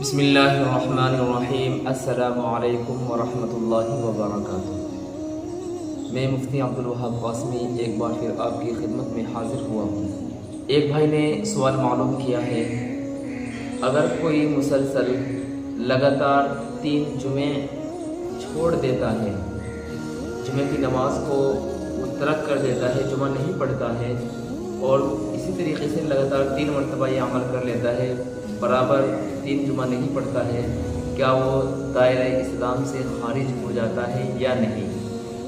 بسم اللہ الرحمن الرحیم۔ السلام علیکم ورحمۃ اللہ وبرکاتہ۔ میں مفتی عبدالوہاب قاسمی ایک بار پھر آپ کی خدمت میں حاضر ہوا ہوں۔ ایک بھائی نے سوال معلوم کیا ہے، اگر کوئی مسلسل لگاتار 3 جمعے چھوڑ دیتا ہے، جمعے کی نماز کو ترک کر دیتا ہے، جمعہ نہیں پڑھتا ہے، اور اسی طریقے سے لگاتار 3 مرتبہ یہ عمل کر لیتا ہے، برابر 3 جمعہ نہیں پڑھتا ہے، کیا وہ دائرہ اسلام سے خارج ہو جاتا ہے یا نہیں؟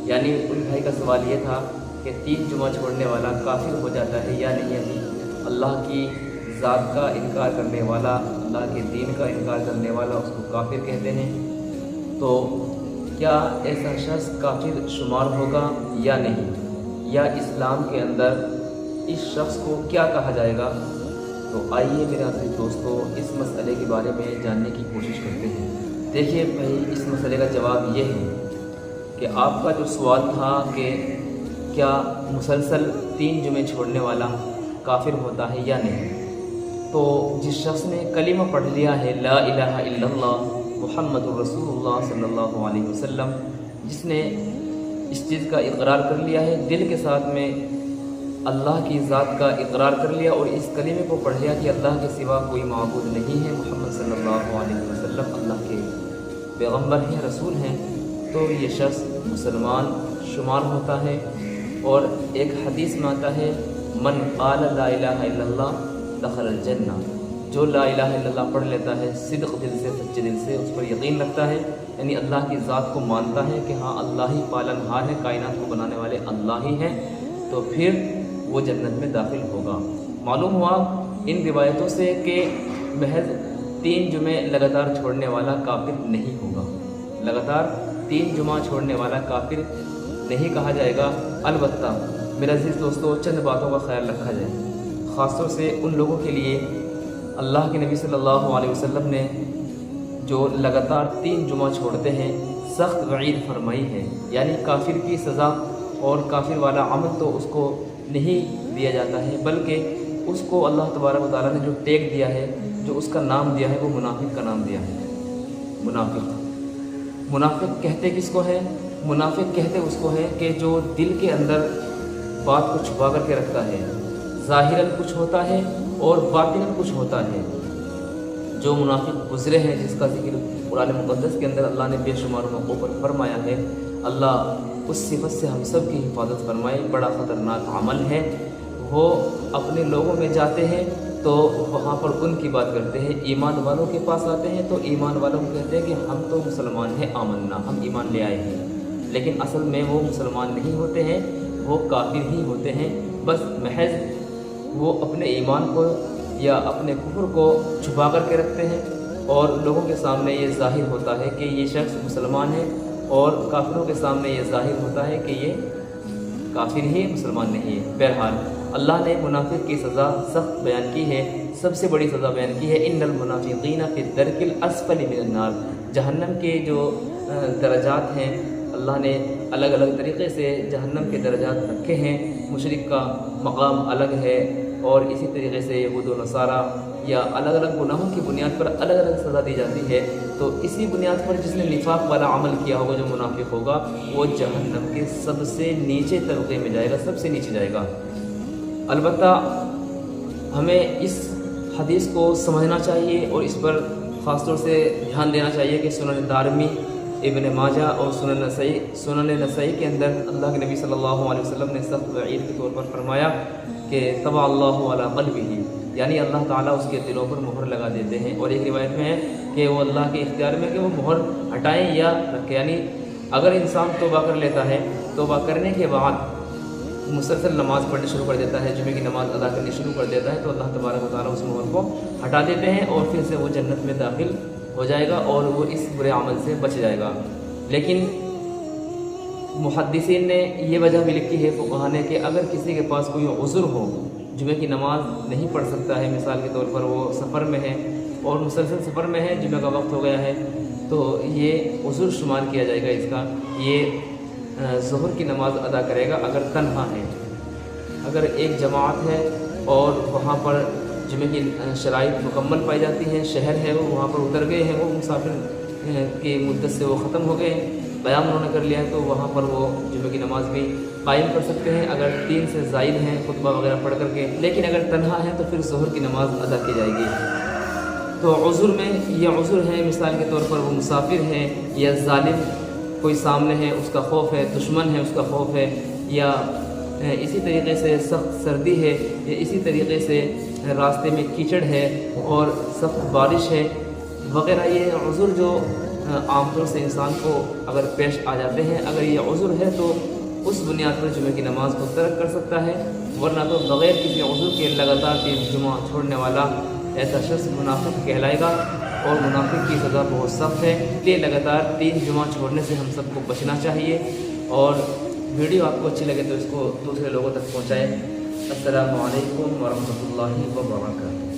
یعنی ان بھائی کا سوال یہ تھا کہ 3 جمعہ چھوڑنے والا کافر ہو جاتا ہے یا نہیں؟ ابھی اللہ کی ذات کا انکار کرنے والا، اللہ کے دین کا انکار کرنے والا اس کو کافر کہتے ہیں، تو کیا ایسا شخص کافر شمار ہوگا یا نہیں؟ یا اسلام کے اندر اس شخص کو کیا کہا جائے گا؟ تو آئیے میرے عزیز دوستو اس مسئلے کے بارے میں جاننے کی کوشش کرتے ہیں۔ دیکھیے بھائی، اس مسئلے کا جواب یہ ہے کہ آپ کا جو سوال تھا کہ کیا مسلسل 3 جمعے چھوڑنے والا کافر ہوتا ہے یا نہیں، تو جس شخص نے کلمہ پڑھ لیا ہے لا الہ الا اللہ محمد الرسول اللہ صلی اللہ علیہ وسلم، جس نے اس چیز کا اقرار کر لیا ہے، دل کے ساتھ میں اللہ کی ذات کا اقرار کر لیا اور اس کلمے کو پڑھ لیا کہ اللہ کے سوا کوئی معبود نہیں ہے، محمد صلی اللہ علیہ وسلم اللہ کے پیغمبر ہیں، رسول ہیں، تو یہ شخص مسلمان شمار ہوتا ہے۔ اور ایک حدیث میں آتا ہے من قال لا الہ الا اللہ دخل الجنہ، جو لا الہ الا اللہ پڑھ لیتا ہے صدق دل سے، سچے دل سے، اس پر یقین رکھتا ہے، یعنی اللہ کی ذات کو مانتا ہے کہ ہاں اللہ ہی پالن ہار ہے، کائنات کو بنانے والے اللہ ہی ہیں، تو پھر وہ جنت میں داخل ہوگا۔ معلوم ہوا ان روایتوں سے کہ محض 3 جمعے لگاتار چھوڑنے والا کافر نہیں ہوگا، لگاتار 3 جمعہ چھوڑنے والا کافر نہیں کہا جائے گا۔ البتہ میرے عزیز دوستو چند باتوں کا خیال رکھا جائے، خاص طور سے ان لوگوں کے لیے اللہ کے نبی صلی اللہ علیہ وسلم نے جو لگاتار 3 جمعہ چھوڑتے ہیں سخت وعید فرمائی ہے، یعنی کافر کی سزا اور کافر والا عمل تو اس کو نہیں دیا جاتا ہے، بلکہ اس کو اللہ تبارک و تعالیٰ نے جو ٹیگ دیا ہے، جو اس کا نام دیا ہے، وہ منافق کا نام دیا ہے۔ منافق کہتے کس کو ہے؟ منافق کہتے اس کو ہے کہ جو دل کے اندر بات کو چھپا کر کے رکھتا ہے، ظاہراً کچھ ہوتا ہے اور باطناً کچھ ہوتا ہے۔ جو منافق گزرے ہیں، جس کا ذکر قرآن مقدس کے اندر اللہ نے بے شمار موقعوں پر فرمایا ہے، اللہ اس صفت سے ہم سب کی حفاظت فرمائے، بڑا خطرناک عمل ہے۔ وہ اپنے لوگوں میں جاتے ہیں تو وہاں پر ان کی بات کرتے ہیں، ایمان والوں کے پاس آتے ہیں تو ایمان والوں کو کہتے ہیں کہ ہم تو مسلمان ہیں، آمنا، ہم ایمان لے آئے ہیں، لیکن اصل میں وہ مسلمان نہیں ہوتے ہیں، وہ کافر ہی ہوتے ہیں۔ بس محض وہ اپنے ایمان کو یا اپنے کفر کو چھپا کر کے رکھتے ہیں اور لوگوں کے سامنے یہ ظاہر ہوتا ہے کہ یہ شخص مسلمان ہے، اور کافروں کے سامنے یہ ظاہر ہوتا ہے کہ یہ کافر ہی مسلمان نہیں ہے۔ بہرحال اللہ نے منافق کی سزا سخت بیان کی ہے، سب سے بڑی سزا بیان کی ہے، ان المنافقین فی الدرک الاسفل من النار۔ جہنم کے جو درجات ہیں، اللہ نے الگ الگ طریقے سے جہنم کے درجات رکھے ہیں، مشرک کا مقام الگ ہے، اور اسی طریقے سے یہود و نصارہ یا الگ الگ گناہوں کی بنیاد پر الگ الگ سزا دی جاتی ہے۔ تو اسی بنیاد پر جس نے نفاق والا عمل کیا ہوگا، جو منافق ہوگا، وہ جہنم کے سب سے نیچے طبقے میں جائے گا، سب سے نیچے جائے گا۔ البتہ ہمیں اس حدیث کو سمجھنا چاہیے اور اس پر خاص طور سے دھیان دینا چاہیے کہ سنن دارمی، ابن ماجہ اور سنن نسائی کے اندر اللہ کے نبی صلی اللہ علیہ وسلم نے سخت وعید کے طور پر فرمایا کہ طبع اللہ علی قلبہ، یعنی اللہ تعالیٰ اس کے دلوں پر مہر لگا دیتے ہیں، اور ایک روایت میں ہے کہ وہ اللہ کے اختیار میں کہ وہ مہر ہٹائیں یا رکھیں۔ یعنی اگر انسان توبہ کر لیتا ہے، توبہ کرنے کے بعد مسلسل نماز پڑھنا شروع کر دیتا ہے، جمعے کی نماز ادا کرنی شروع کر دیتا ہے، تو اللہ تبارک و تعالیٰ اس مہر کو ہٹا دیتے ہیں اور پھر سے وہ جنت میں داخل ہو جائے گا اور وہ اس برے عمل سے بچ جائے گا۔ لیکن محدثین نے یہ وجہ بھی لکھی ہے، فقہاء نے، کہ اگر کسی کے پاس کوئی عذر ہو، جمعے کی نماز نہیں پڑھ سکتا ہے، مثال کے طور پر وہ سفر میں ہے اور مسلسل سفر میں ہے، جمعہ کا وقت ہو گیا ہے، تو یہ عذر شمار کیا جائے گا اس کا، یہ ظہر کی نماز ادا کرے گا اگر تنہا ہے۔ اگر ایک جماعت ہے اور وہاں پر جمعے کی شرائط مکمل پائی جاتی ہیں، شہر ہے وہ وہاں پر اتر گئے ہیں، وہ مسافر کی مدت سے وہ ختم ہو گئے ہیں، قیام انہوں نے کر لیا ہے، تو وہاں پر وہ جمعے کی نماز بھی قائم کر سکتے ہیں اگر 3 سے زائد ہیں خطبہ وغیرہ پڑھ کر کے۔ لیکن اگر تنہا ہے تو پھر ظہر کی نماز ادا کی جائے گی۔ تو عذر میں یہ عذر ہے، مثال کے طور پر وہ مسافر ہے یا ظالم کوئی سامنے ہے اس کا خوف ہے، دشمن ہے اس کا خوف ہے، یا اسی طریقے سے سخت سردی ہے، یا اسی طریقے سے راستے میں کیچڑ ہے اور سخت بارش ہے وغیرہ، یہ عذر جو عام طور سے انسان کو اگر پیش آ جاتے ہیں، اگر یہ عذر ہے تو اس بنیاد پر جمعے کی نماز کو ترک کر سکتا ہے، ورنہ تو بغیر کسی عذر کے لگاتار 3 جمعہ چھوڑنے والا ایسا شخص منافق کہلائے گا، اور منافق کی سزا بہت سخت ہے۔ اس لیے لگاتار 3 جمعہ چھوڑنے سے ہم سب کو بچنا چاہیے، اور ویڈیو آپ کو اچھی لگے تو اس کو دوسرے لوگوں تک پہنچائیں۔ السلام علیکم ورحمۃ اللہ وبرکاتہ۔